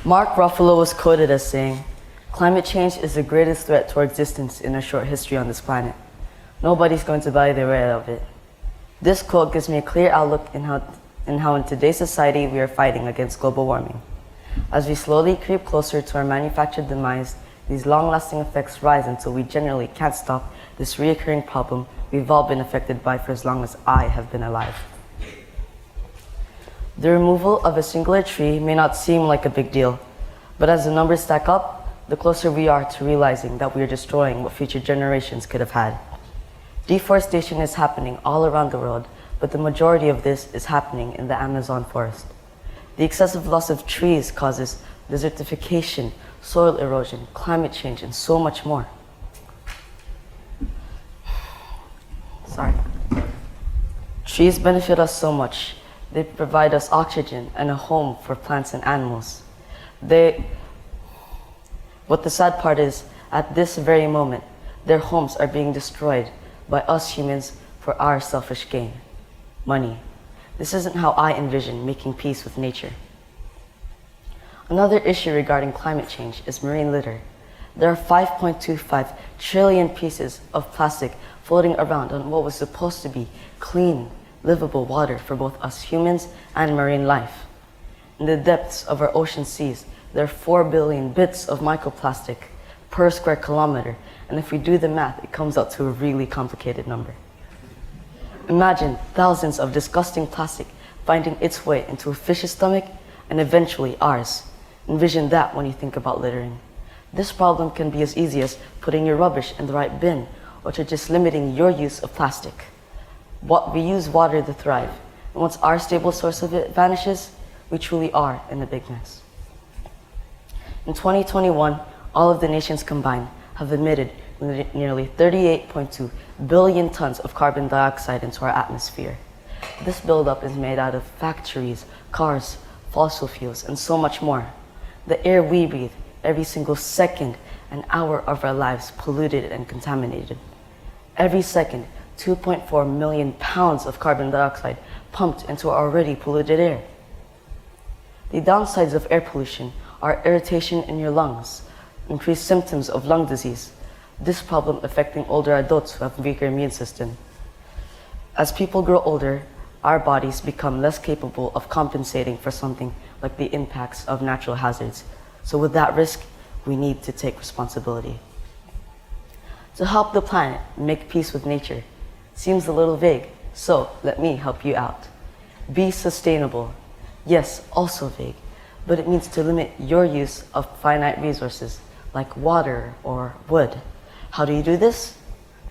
Mark Ruffalo was quoted as saying, "Climate change is the greatest threat to our existence in our short history on this planet. Nobody's going to buy their way out of it." This quote gives me a clear outlook in how in today's society we are fighting against global warming. As we slowly creep closer to our manufactured demise, these long-lasting effects rise until we generally can't stop this reoccurring problem we've all been affected by for as long as I have been alive. The removal of a singular tree may not seem like a big deal, but as the numbers stack up, the closer we are to realizing that we are destroying what future generations could have had. Deforestation is happening all around the world, but the majority of this is happening in the Amazon forest. The excessive loss of trees causes desertification, soil erosion, climate change, and so much more. Trees benefit us so much. They provide us oxygen and a home for plants and animals. What the sad part is, at this very moment, their homes are being destroyed by us humans for our selfish gain. Money. This isn't how I envision making peace with nature. Another issue regarding climate change is marine litter. There are 5.25 trillion pieces of plastic floating around on what was supposed to be clean, livable water for both us humans and marine life. In the depths of our ocean seas, there are 4 billion bits of microplastic per square kilometer, and if we do the math, it comes out to a really complicated number. Imagine thousands of disgusting plastic finding its way into a fish's stomach and eventually ours. Envision that when you think about littering. This problem can be as easy as putting your rubbish in the right bin, or to just limiting your use of plastic. We use water to thrive, and once our stable source of it vanishes, we truly are in a big mess. In 2021, all of the nations combined have emitted nearly 38.2 billion tons of carbon dioxide into our atmosphere. This buildup is made out of factories, cars, fossil fuels, and so much more. The air we breathe, every single second and hour of our lives, polluted and contaminated. Every second, 2.4 million pounds of carbon dioxide pumped into our already polluted air. The downsides of air pollution are irritation in your lungs, increased symptoms of lung disease, this problem affecting older adults who have weaker immune system. As people grow older, our bodies become less capable of compensating for something like the impacts of natural hazards. So with that risk, we need to take responsibility. To help the planet make peace with nature seems a little vague, so let me help you out. Be sustainable. Yes, also vague, but it means to limit your use of finite resources like water or wood. How do you do this?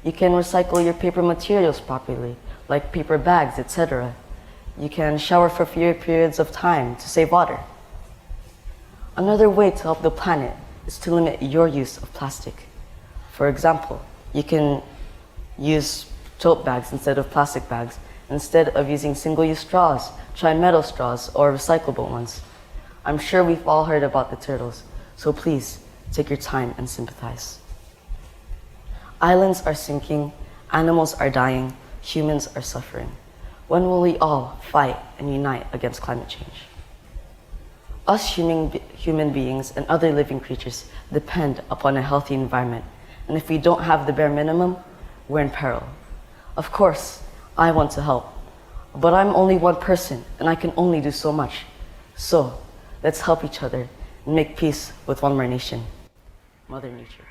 You can recycle your paper materials properly, like paper bags, etc. You can shower for fewer periods of time to save water. Another way to help the planet is to limit your use of plastic. For example, you can use tote bags instead of plastic bags. Instead of using single-use straws, try metal straws or recyclable ones. I'm sure we've all heard about the turtles, so please take your time and sympathize. Islands are sinking, animals are dying, humans are suffering. When will we all fight and unite against climate change? Us human beings and other living creatures depend upon a healthy environment, and if we don't have the bare minimum, we're in peril. Of course, I want to help, but I'm only one person and I can only do so much. So, let's help each other and make peace with one more nation, Mother Nature.